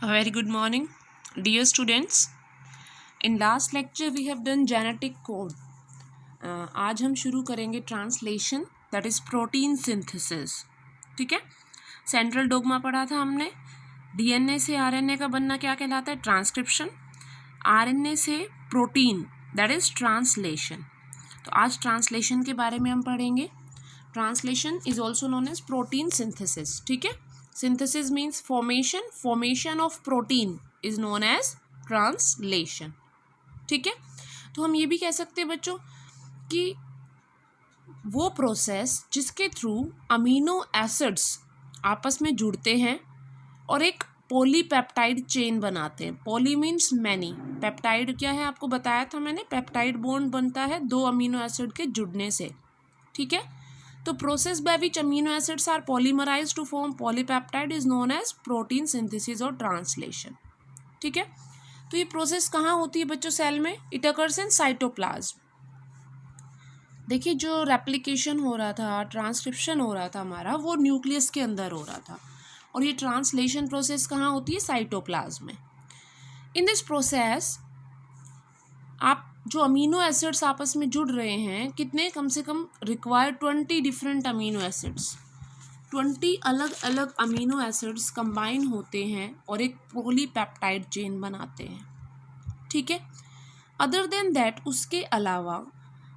A very good morning, dear students. In last lecture we have done genetic code. आज हम शुरू करेंगे translation, that is protein synthesis. ठीक है, central dogma पढ़ा था हमने. डीएनए से आरएनए का बनना क्या कहलाता है? ट्रांसक्रिप्शन. आरएनए से प्रोटीन, दैट इज ट्रांसलेशन. तो आज ट्रांसलेशन के बारे में हम पढ़ेंगे. Translation is also known as protein synthesis. ठीक है, synthesis means formation of protein is known as translation. ठीक है, तो हम ये भी कह सकते हैं बच्चों कि वो प्रोसेस जिसके थ्रू अमीनो एसिड्स आपस में जुड़ते हैं और एक पॉलीपेप्टाइड चेन बनाते हैं. पॉली मीन्स मैनी, पेप्टाइड क्या है आपको बताया था मैंने. पेप्टाइड बॉन्ड बनता है दो अमीनो एसिड के जुड़ने से. ठीक है, तो process by which amino acids are polymerised to form polypeptide is known as protein synthesis और ट्रांसलेशन. ठीक है, तो ये प्रोसेस कहाँ होती है बच्चों? सेल में. It occurs in cytoplasm. देखिए, जो रेप्लिकेशन हो रहा था, ट्रांसक्रिप्शन हो रहा था हमारा, वो न्यूक्लियस के अंदर हो रहा था. और ये ट्रांसलेशन प्रोसेस कहाँ होती है? साइटोप्लाज्म में. इन दिस प्रोसेस आप जो अमीनो एसिड्स आपस में जुड़ रहे हैं, कितने? कम से कम रिक्वायर 20 डिफरेंट अमीनो एसिड्स. 20 अलग अलग अमीनो एसिड्स कंबाइन होते हैं और एक पॉलीपेप्टाइड चेन बनाते हैं. ठीक है, अदर देन दैट, उसके अलावा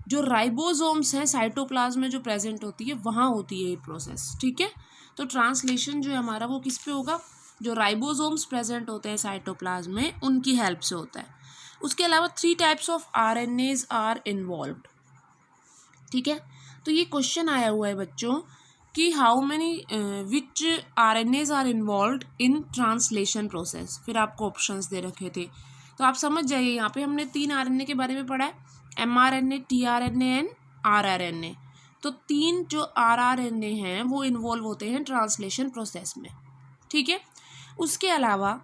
जो राइबोसोम्स हैं साइटोप्लाज्म में जो प्रेजेंट होती है, वहाँ होती है ये प्रोसेस. ठीक है, तो ट्रांसलेशन जो है हमारा वो किस पे होगा? जो राइबोसोम्स प्रेजेंट होते हैं साइटोप्लाज्म में, उनकी हेल्प से होता है. उसके अलावा 3 types of RNAs are involved. ठीक है, तो ये क्वेश्चन आया हुआ है बच्चों कि how many which RNAs are involved in translation process. फिर आपको ऑप्शंस दे रखे थे, तो आप समझ जाइए. यहाँ पे हमने 3 आरएनए के बारे में पढ़ा है, एमआरएनए, टीआरएनए एंड आरआरएनए. तो 3 जो आरआरएनए हैं वो इन्वॉल्व होते हैं ट्रांसलेशन प्रोसेस में. ठीक है, उसके अलावा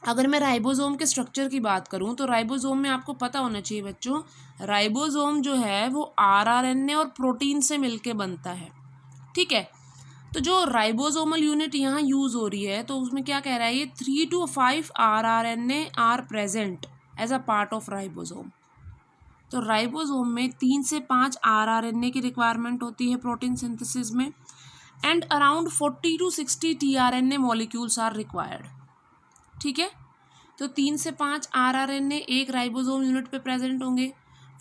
अगर मैं राइबोसोम के स्ट्रक्चर की बात करूं, तो राइबोसोम में आपको पता होना चाहिए बच्चों, राइबोसोम जो है वो आरआरएनए और प्रोटीन से मिलके बनता है. ठीक है, तो जो राइबोसोमल यूनिट यहाँ यूज हो रही है, तो उसमें क्या कह रहा है ये? 3 to 5 rRNA are present as a part of ribosome. तो राइबोसोम में 3 से 5 आरआरएनए की रिक्वायरमेंट होती है प्रोटीन सिंथेसिस में, and around 40 to 60 tRNA molecules are required. ठीक है, तो 3 से 5 आरआरएनए एक राइबोसोम यूनिट पे प्रेजेंट होंगे.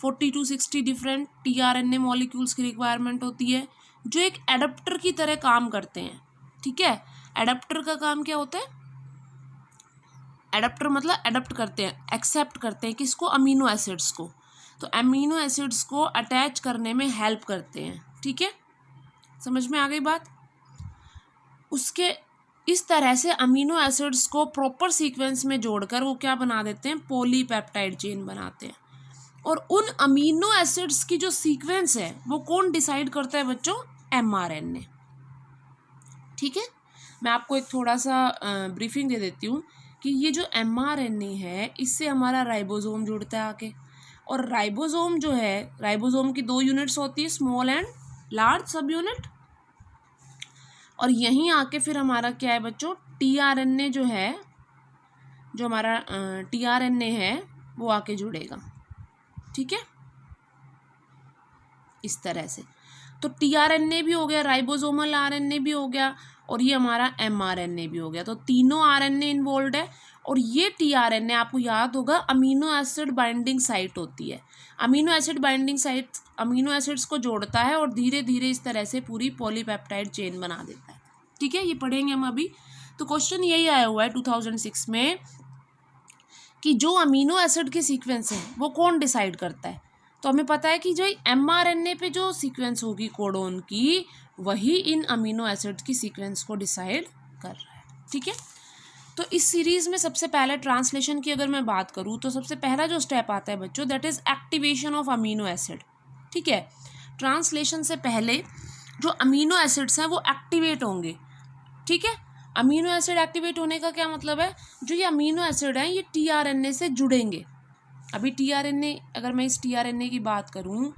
40 to 60 डिफरेंट टीआरएनए मॉलिक्यूल्स की रिक्वायरमेंट होती है, जो एक एडाप्टर की तरह काम करते हैं. ठीक है, एडाप्टर का काम क्या होता है? एडाप्टर मतलब एडाप्ट करते हैं, एक्सेप्ट करते हैं किसको? अमीनो एसिड्स को. तो अमीनो एसिड्स को अटैच करने में हेल्प करते हैं. ठीक है, समझ में आ गई बात? उसके इस तरह से अमीनो एसिड्स को प्रॉपर सीक्वेंस में जोड़कर वो क्या बना देते हैं? पॉलीपेप्टाइड चेन बनाते हैं. और उन अमीनो एसिड्स की जो सीक्वेंस है वो कौन डिसाइड करता है बच्चों? एमआरएनए. ठीक है, मैं आपको एक थोड़ा सा ब्रीफिंग दे देती हूँ कि ये जो एमआरएनए है, इससे हमारा राइबोसोम जुड़ता है आके. और राइबोसोम जो है, राइबोसोम की 2 यूनिट्स होती है, स्मॉल एंड लार्ज सब यूनिट. और यहीं आके फिर हमारा क्या है बच्चों? टीआरएनए जो है, जो हमारा टीआरएनए है वो आके जुड़ेगा. ठीक है, इस तरह से. तो टीआरएनए भी हो गया, राइबोसोमल आरएनए भी हो गया, और ये हमारा एमआरएनए भी हो गया. तो तीनों आरएनए इन्वॉल्व है. और ये टीआरएनए आपको याद होगा अमीनो एसिड बाइंडिंग साइट होती है. Amino acid binding site amino acids को जोड़ता है और धीरे धीरे इस तरह से पूरी पॉलीपेप्टाइड चेन बना देता है. ठीक है, ये पढ़ेंगे हम अभी. तो क्वेश्चन यही आया हुआ है 2006 में कि जो अमीनो एसिड के सीक्वेंस है वो कौन डिसाइड करता है? तो हमें पता है कि जो एमआरएनए पे जो सीक्वेंस होगी कोडोन की, वही इन अमीनो एसिड की सीक्वेंस को डिसाइड कर रहा है. ठीक है, तो इस सीरीज में सबसे पहले ट्रांसलेशन की अगर मैं बात करूँ, तो सबसे पहला जो स्टेप आता है बच्चों, that is activation of amino acid. ठीक है, ट्रांसलेशन से पहले जो अमीनो एसिड्स हैं वो एक्टिवेट होंगे. ठीक है, अमीनो एसिड एक्टिवेट होने का क्या मतलब है? जो ये अमीनो एसिड हैं ये टीआरएनए से जुड़ेंगे. अभी टीआरएनए, अगर मैं इस टीआरएनए की बात करूं,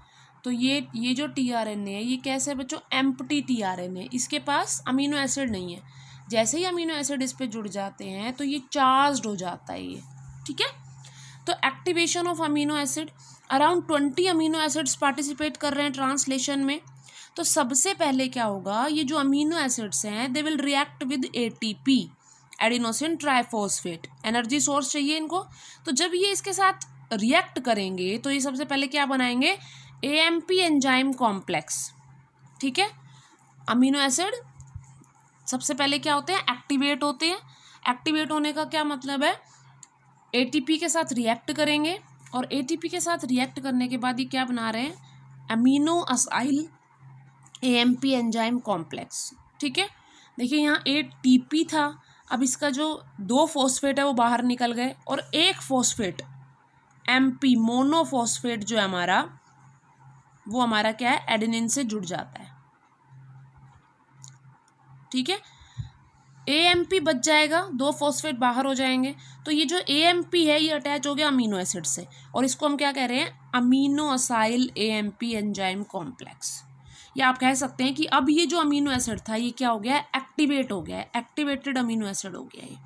तो ये जो टीआरएनए है ये कैसे है बच्चों? Empty tRNA. इसके पास अमीनो एसिड नहीं है. जैसे ही अमीनो एसिड इस पे जुड़ जाते हैं तो ये चार्ज्ड हो जाता है ये, ठीक है। तो activation of amino acid, around 20 amino acids participate कर रहे हैं ट्रांसलेशन में। तो सबसे पहले क्या होगा, ये जो अमीनो एसिड्स हैं they will react with ATP, adenosine triphosphate, energy source चाहिए इनको। तो जब ये इसके साथ रिएक्ट करेंगे तो ये सबसे पहले क्या बनाएंगे, एएमपी एंजाइम कॉम्प्लेक्स, ठीक है। अमीनो एसिड सबसे पहले क्या होते हैं, एक्टिवेट होते हैं। एक्टिवेट होने का क्या मतलब है, एटीपी के साथ रिएक्ट करेंगे और एटीपी के साथ रिएक्ट करने के बाद ये क्या बना रहे हैं, amino acyl AMP enzyme complex, ठीक है। देखिए यहाँ एटीपी था, अब इसका जो 2 फॉस्फेट है वो बाहर निकल गए और एक फॉस्फेट एमपी मोनोफॉस्फेट जो है हमारा, वो हमारा क्या है, एडेनिन से जुड़ जाता है, ठीक है। एएमपी बच जाएगा, 2 फॉस्फेट बाहर हो जाएंगे। तो ये जो एएमपी है ये अटैच हो गया अमीनो एसिड से और इसको हम क्या कह रहे हैं, amino acyl AMP enzyme complex. या आप कह सकते हैं कि अब ये जो अमीनो एसिड था ये क्या हो गया है, एक्टिवेट हो गया है, एक्टिवेटेड अमीनो एसिड हो गया है,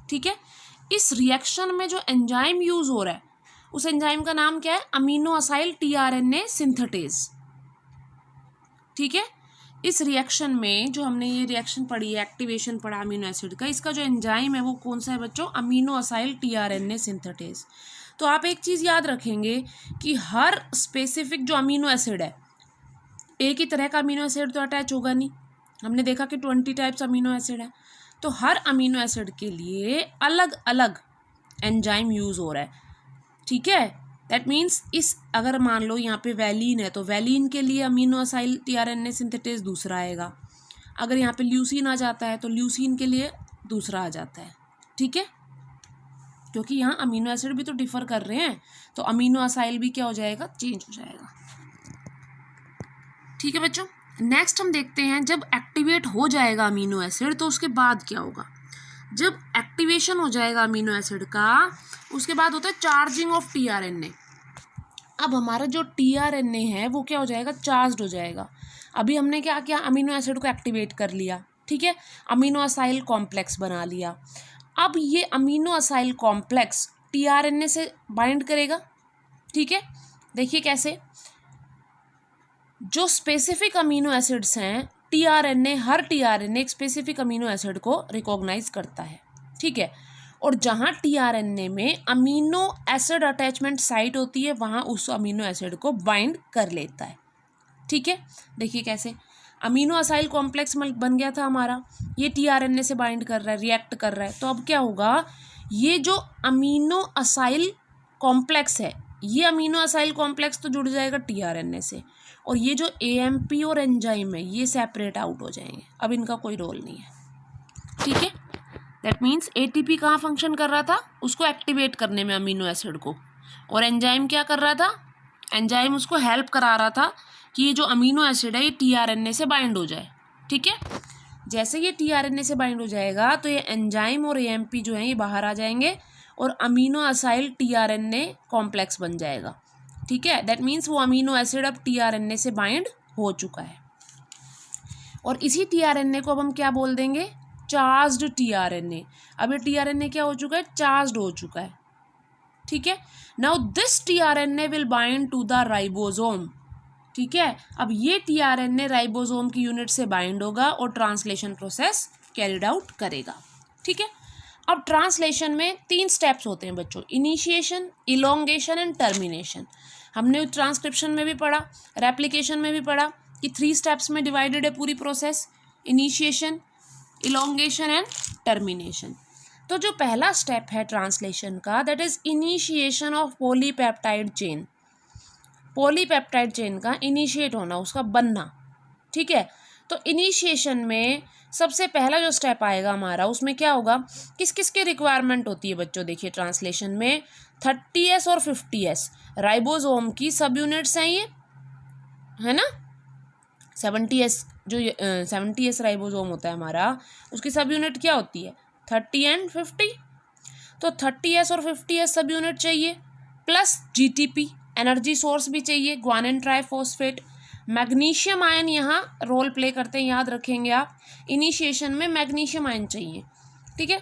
ठीक है। इस रिएक्शन में जो एंजाइम यूज हो रहा है उस एंजाइम का नाम क्या है, अमीनो असाइल टीआरएनए सिंथेटेज, ठीक है। इस रिएक्शन में जो हमने ये रिएक्शन पढ़ी है, एक्टिवेशन पढ़ा अमीनो एसिड का, इसका जो एंजाइम है वो कौन सा है बच्चों, अमीनो असाइल टीआरएनए सिंथेटेज। तो आप एक चीज़ याद रखेंगे कि हर स्पेसिफिक जो अमीनो एसिड है, एक ही तरह का अमीनो एसिड तो अटैच होगा नहीं, हमने देखा कि 20 टाइप्स अमीनो एसिड है। तो हर अमीनो एसिड के लिए अलग अलग एंजाइम यूज़ हो रहा है, ठीक है। दैट मीन्स इस, अगर मान लो यहाँ पे वैलीन है तो वैलीन के लिए अमीनो असाइल टीआरएनए सिंथेटेज दूसरा आएगा। अगर यहाँ पे ल्यूसीन आ जाता है तो ल्यूसीन के लिए दूसरा आ जाता है, ठीक है। क्योंकि यहाँ अमीनो एसिड भी तो डिफर कर रहे हैं तो अमीनो असाइल भी क्या हो जाएगा, चेंज हो जाएगा, ठीक है बच्चों। नेक्स्ट हम देखते हैं, जब एक्टिवेट हो जाएगा अमीनो एसिड तो उसके बाद क्या होगा। जब एक्टिवेशन हो जाएगा अमीनो एसिड का उसके बाद होता है चार्जिंग ऑफ टीआरएनए। अब हमारा जो टीआरएनए है वो क्या हो जाएगा, चार्ज्ड हो जाएगा। अभी हमने क्या किया, अमीनो एसिड को एक्टिवेट कर लिया, ठीक है, अमीनो असाइल कॉम्प्लेक्स बना लिया। अब ये अमीनो असाइल कॉम्प्लेक्स टीआरएनए से बाइंड करेगा, ठीक है। देखिए कैसे, जो स्पेसिफिक अमीनो एसिड्स हैं, टीआरएनए, हर टीआरएनए एक स्पेसिफिक अमीनो एसिड को रिकॉग्नाइज करता है, ठीक है। और जहाँ टीआरएनए में अमीनो एसिड अटैचमेंट साइट होती है वहाँ उस अमीनो एसिड को बाइंड कर लेता है, ठीक है। देखिए कैसे, अमीनो असाइल कॉम्प्लेक्स बन गया था हमारा, ये टीआरएनए से बाइंड कर रहा है, रिएक्ट कर रहा है। तो अब क्या होगा, ये जो अमीनो असाइल कॉम्प्लेक्स है, ये अमीनो असाइल कॉम्प्लेक्स तो जुड़ जाएगा टीआरएनए से, और ये जो एएमपी और एंजाइम है ये सेपरेट आउट हो जाएंगे, अब इनका कोई रोल नहीं है, ठीक है। दैट मीन्स एटीपी कहाँ फंक्शन कर रहा था, उसको एक्टिवेट करने में अमीनो एसिड को, और एंजाइम क्या कर रहा था, एंजाइम उसको हेल्प करा रहा था कि ये जो अमीनो एसिड है ये टीआरएनए से बाइंड हो जाए, ठीक है। जैसे ये टीआरएनए से बाइंड हो जाएगा तो ये एंजाइम और एएमपी जो है ये बाहर आ जाएंगे और अमीनो असाइल टीआरएनए कॉम्प्लेक्स बन जाएगा, ठीक है। दैट मीन्स वो अमीनो एसिड अब टीआरएनए से बाइंड हो चुका है, और इसी टीआरएनए को अब हम क्या बोल देंगे, चार्ज्ड टीआरएनए। अब ये टीआरएनए क्या हो चुका है, चार्ज्ड हो चुका है, ठीक है। Now this tRNA will bind to the ribosome, ठीक है। अब ये टीआरएनए राइबोसोम की यूनिट से बाइंड होगा और ट्रांसलेशन प्रोसेस कैरिड आउट करेगा, ठीक है। अब ट्रांसलेशन में 3 स्टेप्स होते हैं बच्चों, इनिशिएशन, इलोंगेशन एंड टर्मिनेशन। हमने ट्रांसक्रिप्शन में भी पढ़ा, रेप्लिकेशन में भी पढ़ा कि 3 स्टेप्स में डिवाइडेड है पूरी process, initiation, elongation and termination. तो जो पहला स्टेप है ट्रांसलेशन का, that is initiation of polypeptide chain. Polypeptide chain का इनिशिएट होना, उसका बनना, ठीक है। तो इनिशिएशन में सबसे पहला जो स्टेप आएगा हमारा, उसमें क्या होगा, किस किस की रिक्वायरमेंट होती है बच्चों, देखिए ट्रांसलेशन में 30S और 50S राइबोसोम की सब यूनिट्स हैं, ये है ना। 70S जो 70S राइबोसोम होता है हमारा, उसकी सब यूनिट क्या होती है, 30 एंड 50। तो 30S और 50S सब यूनिट चाहिए, प्लस GTP एनर्जी सोर्स भी चाहिए, ग्वानिन ट्राइफॉस्फेट, मैग्नीशियम आयन यहाँ रोल प्ले करते हैं, याद रखेंगे आप। इनिशिएशन में मैग्नीशियम आयन चाहिए, ठीक है।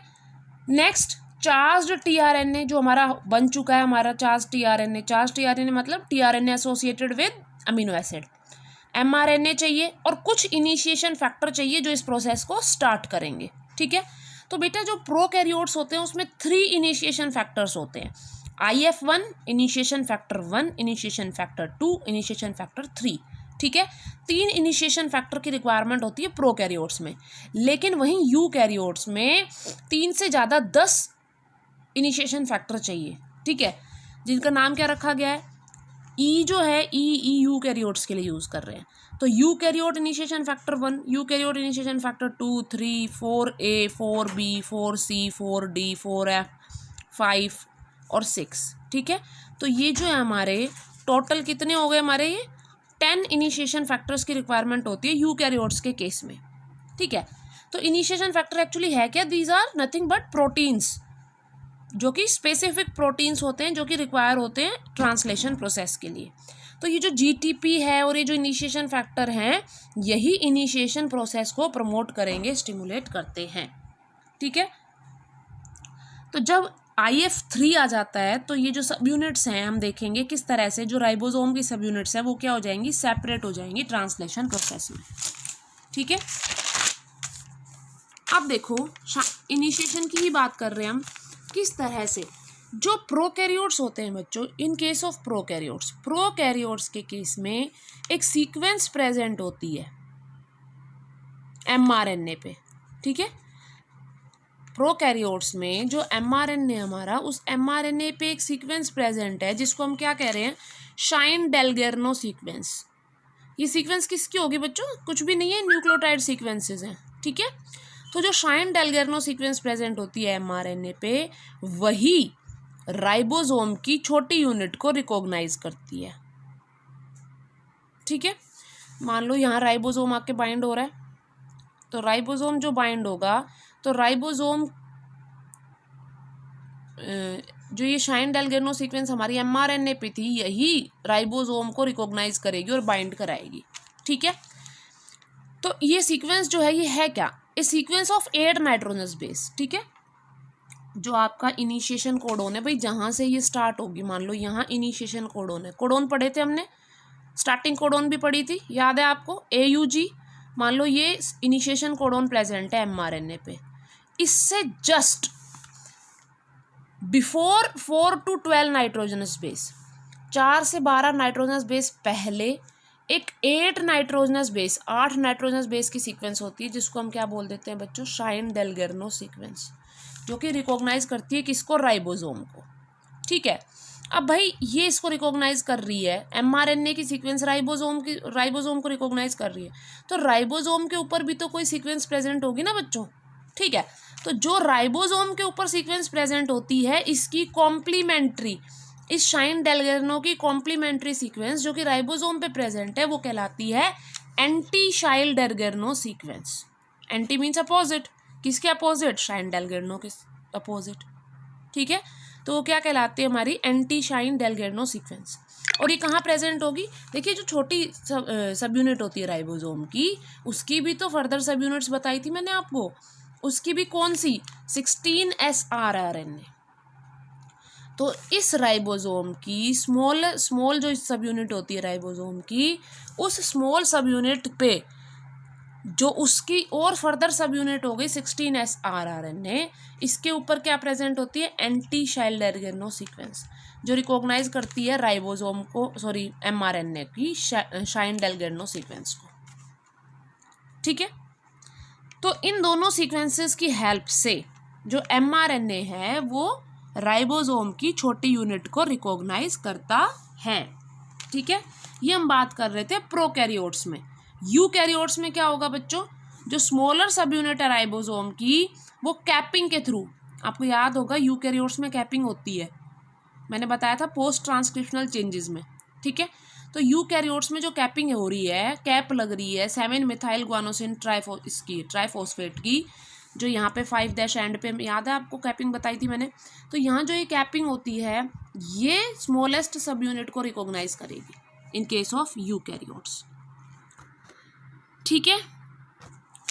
नेक्स्ट चार्ज्ड टीआरएनए जो हमारा बन चुका है, हमारा चार्ज टीआरएनए। चार्ज टीआरएनए मतलब tRNA associated with amino acid. MRNA चाहिए और कुछ इनिशिएशन फैक्टर चाहिए जो इस प्रोसेस को स्टार्ट करेंगे, ठीक है। तो बेटा जो प्रोकैरियोट्स होते हैं उसमें 3 इनिशिएशन फैक्टर्स होते हैं। IF1 initiation factor 1, initiation factor 2, initiation factor 3, ठीक है। 3 इनिशिएशन फैक्टर की रिक्वायरमेंट होती है प्रोकैरियोट्स में। लेकिन वहीं यूकैरियोट्स में 3 से ज़्यादा 10 इनिशिएशन फैक्टर चाहिए, ठीक है, जिनका नाम क्या रखा गया है, ई जो है ई यूकैरियोट्स के लिए यूज़ कर रहे हैं। तो eukaryote initiation factor 1, eukaryote initiation factor 2, 3, 4A, 4B, 4C, 4D, 4F, 5 और 6, ठीक है। तो ये जो है हमारे टोटल कितने हो गए हमारे, ये 10 इनिशिएशन फैक्टर्स की रिक्वायरमेंट होती है यूकैरियोट्स के केस में, ठीक है। तो इनिशिएशन फैक्टर एक्चुअली है क्या, these are nothing but proteins, जो कि स्पेसिफिक प्रोटीन्स होते हैं जो कि रिक्वायर होते हैं ट्रांसलेशन प्रोसेस के लिए। तो ये जो GTP है और ये जो इनिशिएशन फैक्टर हैं, यही इनिशिएशन प्रोसेस को प्रमोट करेंगे, स्टिमुलेट करते हैं, ठीक है। तो जब IF3 आ जाता है तो ये जो सब यूनिट्स हैं हम देखेंगे किस तरह से जो राइबोसोम की सब यूनिट्स हैं वो क्या हो जाएंगी, सेपरेट हो जाएंगी ट्रांसलेशन प्रोसेस में, ठीक है। अब देखो इनिशिएशन की ही बात कर रहे हैं हम, किस तरह से जो प्रोकैरियोट्स होते हैं बच्चों, इन केस ऑफ प्रोकैरियोट्स के केस में एक सीक्वेंस प्रेजेंट होती है mRNA पे, ठीक है। प्रोकैरियोट्स में जो mRNA हमारा, उस mRNA पे एक सीक्वेंस प्रेजेंट है जिसको हम क्या कह रहे हैं, शाइन-डेलगेर्नो सीक्वेंस। ये सीक्वेंस किसकी होगी बच्चों, कुछ भी नहीं है, न्यूक्लियोटाइड सीक्वेंसेस हैं, ठीक है। तो जो शाइन-डेलगेर्नो सीक्वेंस प्रेजेंट होती है mRNA पे, वही राइबोसोम की छोटी यूनिट को रिकॉग्नाइज करती है, ठीक है। मान लो यहाँ राइबोसोम आके बाइंड हो रहा है, तो राइबोसोम जो बाइंड होगा तो राइबोसोम जो ये शाइन-डेलगेर्नो सीक्वेंस हमारी mRNA पे थी, यही राइबोसोम को रिकॉग्नाइज करेगी और बाइंड कराएगी, ठीक है। तो ये सीक्वेंस जो है ये है क्या, ए सीक्वेंस ऑफ 8 नाइट्रोजनस बेस, ठीक है। जो आपका इनिशिएशन कोडोन है भाई, जहाँ से ये स्टार्ट होगी, मान लो यहाँ इनिशिएशन कोडोन है, कोडोन पढ़े थे हमने, स्टार्टिंग कोडोन भी पढ़ी थी, याद है आपको, AUG। मान लो ये इनिशिएशन कोडोन प्रेजेंट है mRNA पे, इससे just before 4 to 12 nitrogenous base, 4 से 12 नाइट्रोजनस बेस पहले एक 8 नाइट्रोजनस बेस, 8 नाइट्रोजनस बेस की सीक्वेंस होती है जिसको हम क्या बोल देते हैं बच्चों, शाइन-डेलगेर्नो सीक्वेंस, जो कि रिकॉग्नाइज करती है किसको, राइबोसोम को, ठीक है। अब भाई ये इसको रिकॉग्नाइज कर रही है, mRNA की सीक्वेंस राइबोसोम को रिकॉग्नाइज कर रही है, तो राइबोसोम के ऊपर भी तो कोई सीक्वेंस प्रेजेंट होगी ना बच्चों, ठीक है। तो जो राइबोसोम के ऊपर सीक्वेंस प्रेजेंट होती है, इसकी कॉम्प्लीमेंट्री, इस शाइन-डेलगेर्नो की कॉम्प्लीमेंट्री सीक्वेंस जो कि राइबोसोम पे प्रेजेंट है, वो कहलाती है anti Shine Dalgarno sequence. Anti means opposite, किसके अपोजिट, शाइन-डेलगेर्नो के अपोजिट, ठीक है। तो वो क्या कहलाती है, हमारी एंटी शाइन-डेलगेर्नो सीक्वेंस। और ये कहाँ प्रेजेंट होगी, देखिए जो छोटी सब यूनिट होती है राइबोसोम की, उसकी भी तो फर्दर सब यूनिट्स बताई थी मैंने आपको, उसकी भी कौन सी, 16S rRNA। तो इस राइबोसोम की स्मॉल जो सब यूनिट होती है राइबोसोम की, उस स्मॉल सब यूनिट पे जो उसकी और फर्दर सब यूनिट हो गई 16S rRNA, इसके ऊपर क्या प्रेजेंट होती है, एंटी शाइन-डेलगेर्नो सीक्वेंस, जो रिकॉग्नाइज करती है राइबोसोम को, सॉरी mRNA की शाइन-डेलगेर्नो सीक्वेंस को, ठीक है। तो इन दोनों सीक्वेंसेस की हेल्प से जो mRNA है वो राइबोसोम की छोटी यूनिट को रिकॉग्नाइज करता है, ठीक है। ये हम बात कर रहे थे प्रोकैरियोट्स में। यूकैरियोट्स में क्या होगा बच्चों, जो स्मॉलर सब यूनिट है राइबोसोम की, वो कैपिंग के थ्रू, आपको याद होगा यूकैरियोट्स में कैपिंग होती है, मैंने बताया था पोस्ट ट्रांसक्रिप्शनल चेंजेस में, ठीक है। तो यूकैरियोट्स में जो कैपिंग हो रही है, कैप लग रही है 7-मिथाइल गुआनोसिन ट्राइफॉस्फेट की, जो यहाँ पे 5' एंड पे, याद है आपको कैपिंग बताई थी मैंने। तो यहाँ जो ये कैपिंग होती है, ये स्मॉलेस्ट सब यूनिट को रिकॉग्नाइज करेगी इन केस ऑफ यूकैरियोट्स, ठीक है।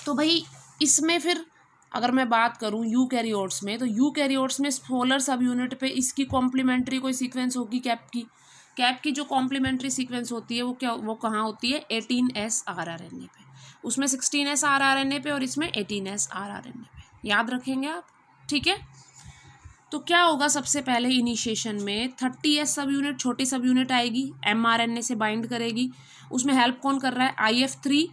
तो भाई इसमें फिर अगर मैं बात करूं यूकैरियोट्स में, तो यूकैरियोट्स में स्मॉलर सब यूनिट पे इसकी कॉम्प्लीमेंट्री कोई सीक्वेंस होगी कैप की जो कॉम्प्लीमेंट्री सीक्वेंस होती है वो कहाँ होती है 18S rRNA पे, उसमें 16S rRNA पे और इसमें 18S rRNA पे, याद रखेंगे आप। ठीक है, तो क्या होगा सबसे पहले इनिशिएशन में 30S सब यूनिट छोटी सब यूनिट आएगी, mRNA से बाइंड करेगी, उसमें हेल्प कौन कर रहा है IF3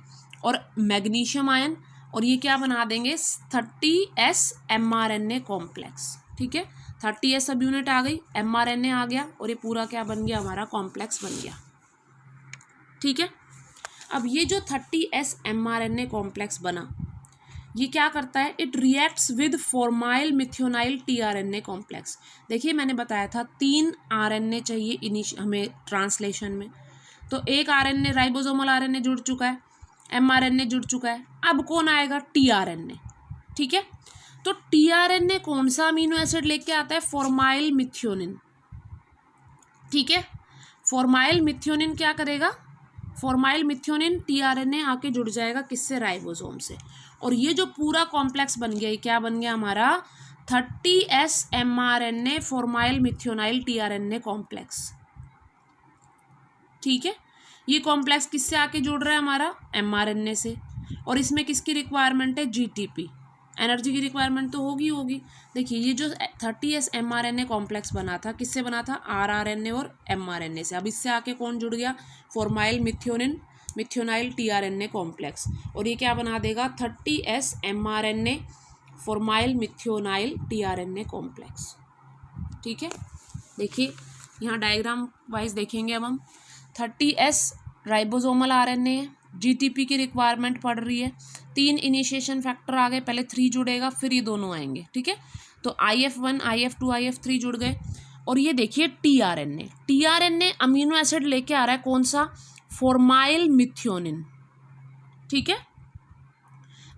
और मैग्नीशियम आयन, और ये क्या बना देंगे 30S mRNA कॉम्प्लेक्स। ठीक है, 30S सब यूनिट आ गई, mRNA आ गया और ये पूरा क्या बन गया हमारा कॉम्प्लेक्स बन गया। ठीक है, अब ये जो 30S mRNA कॉम्प्लेक्स बना ये क्या करता है, it reacts with formyl methionyl tRNA complex. देखिए मैंने बताया था 3 RNA चाहिए हमें ट्रांसलेशन में, तो एक RNA राइबोसोमल RNA जुड़ चुका है, mRNA जुड़ चुका है, अब कौन आएगा tRNA। ठीक है, तो tRNA कौन सा अमीनो एसिड लेके आता है, फॉर्माइल मिथ्योनिन। ठीक है, फॉर्माइल मिथ्योनिन क्या करेगा, फॉर्माइल मिथ्योनिन tRNA आके जुड़ जाएगा किससे, राइबोसोम से, और ये जो पूरा कॉम्प्लेक्स बन गया ये क्या बन गया हमारा 30S mRNA formyl methionyl tRNA complex. ठीक है, ये कॉम्प्लेक्स किससे आके जुड़ रहा है हमारा mRNA से, और इसमें किसकी रिक्वायरमेंट है GTP, एनर्जी की रिक्वायरमेंट तो होगी। देखिए ये जो 30S mRNA कॉम्प्लेक्स बना था किससे बना था, rRNA और mRNA से, अब इससे आके कौन जुड़ गया, फॉर्माइल मिथ्योनाइल tRNA कॉम्प्लेक्स, और ये क्या बना देगा 30S mRNA formyl methionyl tRNA complex. ठीक है, देखिए यहाँ डायग्राम वाइज देखेंगे अब हम, 30S राइबोसोमल RNA है, GTP की रिक्वायरमेंट पड़ रही है, 3 इनिशिएशन फैक्टर आ गए, पहले 3 जुड़ेगा फिर ये दोनों आएंगे। ठीक है, तो IF1 IF2 IF3 जुड़ गए, और ये देखिए tRNA अमीनो एसिड लेके आ रहा है कौन सा, फॉर्माइल मिथ्योनिन। ठीक है,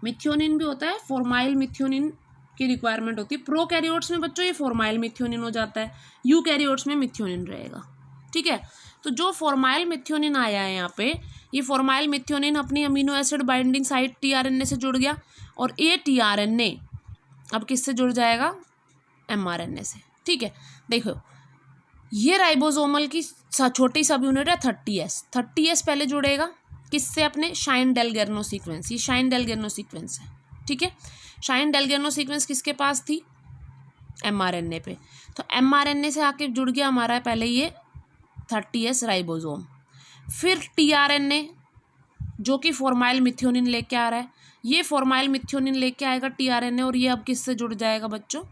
मिथ्योनिन भी होता है, फॉर्माइल मिथ्योनिन की रिक्वायरमेंट होती है। प्रोकैरियोट्स में बच्चों ये फॉर्माइल मिथ्योनिन हो जाता है, यूकैरियोट्स में मिथ्योनिन रहेगा। ठीक है, तो जो फॉर्माइल मिथ्योनिन आया है यहाँ पे, ये फॉर्माइल मिथ्योनिन अपनी amino acid binding site tRNA से जुड़ गया, और ये tRNA अब किससे जुड़ जाएगा, mRNA से। ठीक है, देखो ये राइबोसोमल की छोटी सब यूनिट है 30S पहले जुड़ेगा किससे, अपने शाइन डेलगेर्नो सीक्वेंस, ये शाइन डेलगेर्नो सीक्वेंस है। ठीक है, शाइन डेलगेर्नो सीक्वेंस किसके पास थी, mRNA पे, तो mRNA से आके जुड़ गया हमारा पहले ये 30S राइबोसोम, फिर tRNA जो कि फॉर्माइल मिथ्योनिन लेके आ रहा है, ये फॉर्माइल मिथ्योनिन लेके आएगा tRNA, और ये अब किससे जुड़ जाएगा बच्चों,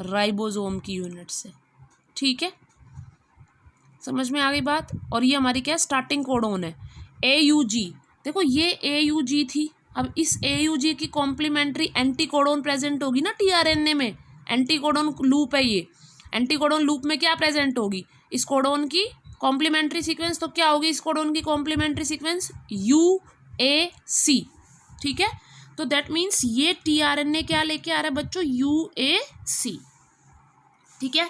राइबोसोम की यूनिट से। ठीक है, समझ में आ गई बात, और ये हमारी क्या स्टार्टिंग कोडोन है AUG। देखो ये AUG थी, अब इस AUG की कॉम्प्लीमेंट्री एंटी कोडोन प्रेजेंट होगी ना tRNA में, एंटी कोडोन लूप है ये, एंटी कोडोन लूप में क्या प्रेजेंट होगी, इस कोडोन की कॉम्प्लीमेंट्री सीक्वेंस, तो क्या होगी इस कोडोन की कॉम्प्लीमेंट्री सीक्वेंस UAC। ठीक है, तो दैट मीन्स ये tRNA क्या लेके आ रहा है बच्चों, UAC। ठीक है,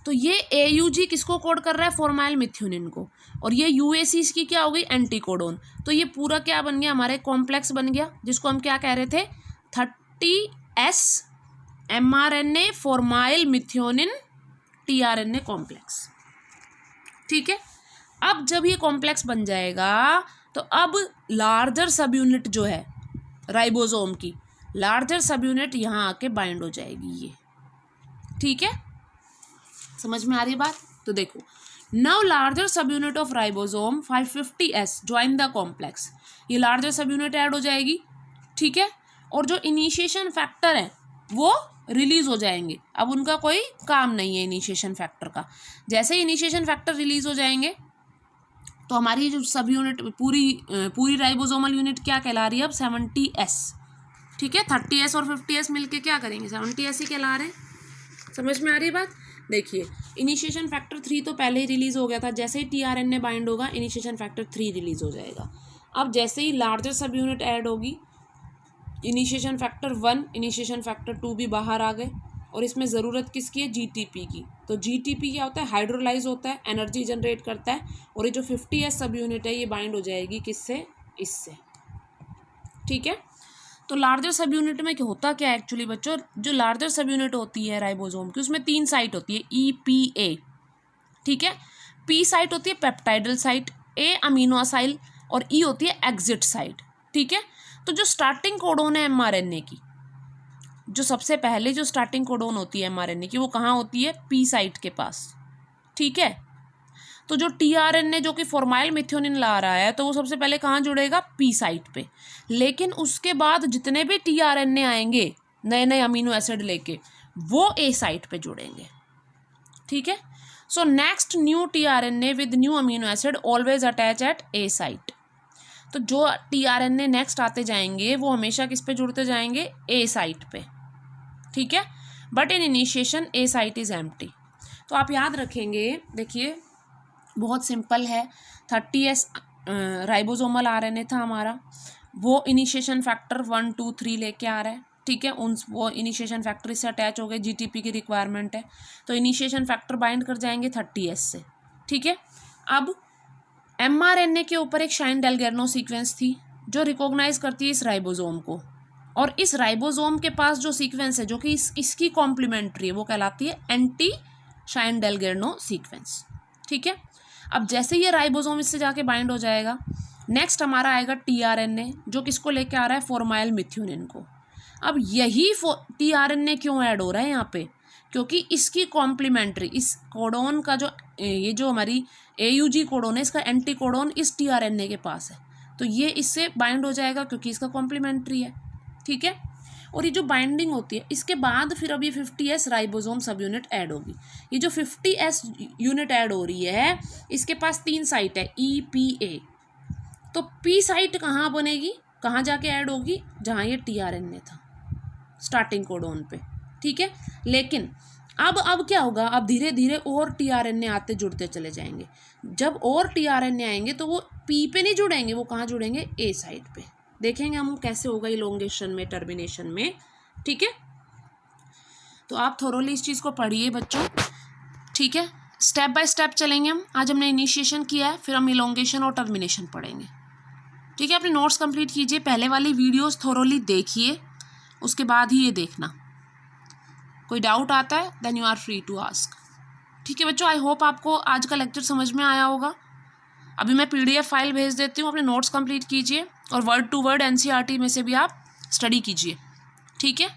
तो ये AUG किसको कोड कर रहा है, फॉर्माइल मिथ्योनिन को, और ये UAC इसकी क्या हो गई, एंटी कोडोन। तो ये पूरा क्या बन गया, हमारे कॉम्प्लेक्स बन गया, जिसको हम क्या कह रहे थे 30S mRNA formyl methionine tRNA complex. ठीक है, अब जब ये कॉम्प्लेक्स बन जाएगा तो अब लार्जर सब यूनिट जो है राइबोसोम की, लार्जर सब यूनिट यहाँ आके बाइंड हो जाएगी ये। ठीक है, समझ में आ रही बात, तो देखो नाउ लार्जर सब unit of ribosome 550S join the complex, ये लार्जर सब यूनिट ऐड हो जाएगी। ठीक है, और जो इनिशिएशन फैक्टर है वो रिलीज हो जाएंगे, अब उनका कोई काम नहीं है इनिशिएशन फैक्टर का। जैसे ही इनिशिएशन फैक्टर रिलीज हो जाएंगे तो हमारी जो सब यूनिट पूरी राइबोसोमल यूनिट क्या कहला रही है अब 70S। ठीक है, 30S और 50S मिलके क्या करेंगे 70S ही कहला रहे हैं। समझ में आ रही है बात, देखिए इनिशिएशन फैक्टर 3 तो पहले ही रिलीज हो गया था, जैसे ही tRNA बाइंड होगा इनिशिएशन फैक्टर 3 रिलीज हो जाएगा। अब जैसे ही लार्जर सब यूनिट ऐड होगी, इनिशिएशन फैक्टर 1 इनिशिएशन फैक्टर 2 भी बाहर आ गए, और इसमें ज़रूरत किसकी है, GTP की। तो GTP क्या होता है, हाइड्रोलाइज होता है, एनर्जी जनरेट करता है, और ये जो 50S सब यूनिट है ये बाइंड हो जाएगी किससे, इससे। ठीक है। तो लार्जर सब यूनिट में क्या होता क्या है एक्चुअली बच्चों, जो लार्जर सब यूनिट होती है राइबोसोम की उसमें 3 साइट होती है EPA, ठीक है। P साइट होती है peptidyl site, A amino acyl और E होती है एग्जिट साइट, ठीक है। तो जो स्टार्टिंग कोडोन है mRNA की, जो सबसे पहले जो स्टार्टिंग कोडोन होती है mRNA की वो कहाँ होती है, P साइट के पास, ठीक है। तो जो tRNA जो कि फॉर्माइल मिथ्योनिन ला रहा है तो वो सबसे पहले कहाँ जुड़ेगा, P साइट पे। लेकिन उसके बाद जितने भी tRNA आएंगे नए नए अमीनो एसिड लेके वो A साइट पे जुड़ेंगे, ठीक है। So next new tRNA with new amino acid always attach eight A site. तो जो tRNA नेक्स्ट आते जाएंगे वो हमेशा किस पे जुड़ते जाएंगे, A साइट पे, ठीक है। But in initiation A site is empty. तो आप याद रखेंगे, देखिए बहुत सिंपल है, 30S राइबोसोमल RNA था हमारा, वो इनिशिएशन फैक्टर 1 2 3 लेके आ रहा है, ठीक है। वो इनिशिएशन फैक्टर इससे अटैच हो गए, GTP की रिक्वायरमेंट है तो इनिशिएशन फैक्टर बाइंड कर जाएंगे 30S से, ठीक है। अब mRNA के ऊपर एक शाइन डेलगेर्नो सीक्वेंस थी जो रिकॉग्नाइज करती है इस राइबोसोम को, और इस राइबोसोम के पास जो सीक्वेंस है जो कि इसकी कॉम्प्लीमेंट्री है वो कहलाती है एंटी शाइन डेलगेर्नो सीक्वेंस, ठीक है। अब जैसे ये राइबोसोम इससे जाके बाइंड हो जाएगा, नेक्स्ट हमारा आएगा tRNA जो किसको लेके आ रहा है, फॉर्माइल मिथ्योनिन को। अब यही tRNA क्यों ऐड हो रहा है यहाँ पे, क्योंकि इसकी कॉम्प्लीमेंट्री, इस कोडोन का जो ये जो हमारी AUG कोडोन है इसका एंटी कोडोन इस tRNA के पास है, तो ये इससे बाइंड हो जाएगा क्योंकि इसका कॉम्प्लीमेंट्री है, ठीक है। और ये जो बाइंडिंग होती है इसके बाद फिर अब ये 50S राइबोसोम सब यूनिट ऐड होगी। ये जो 50S यूनिट ऐड हो रही है इसके पास 3 साइट है EPA। तो P साइट कहाँ बनेगी, कहाँ जाके ऐड होगी, जहाँ ये tRNA था स्टार्टिंग कोडोन पे, ठीक है। लेकिन अब क्या होगा, अब धीरे धीरे और tRNA आते जुड़ते चले जाएंगे। जब और tRNA आएंगे तो वो P पे नहीं जुड़ेंगे, वो कहाँ जुड़ेंगे, A साइट पे। देखेंगे हम कैसे होगा इलोंगेशन में, टर्मिनेशन में, ठीक है। तो आप थोरोली इस चीज़ को पढ़िए बच्चों, ठीक है। स्टेप बाय स्टेप चलेंगे हम। आज हमने इनिशिएशन किया है, फिर हम इलोंगेशन और टर्मिनेशन पढ़ेंगे, ठीक है। अपने नोट्स कंप्लीट कीजिए, पहले वाली वीडियोस थोरोली देखिए, उसके बाद ही ये देखना। कोई डाउट आता है then you are free to ask, ठीक है बच्चों। आई होप आपको आज का लेक्चर समझ में आया होगा। अभी मैं PDF फाइल भेज देती हूँ, अपने नोट्स कंप्लीट कीजिए और वर्ड टू वर्ड NCERT में से भी आप स्टडी कीजिए, ठीक है।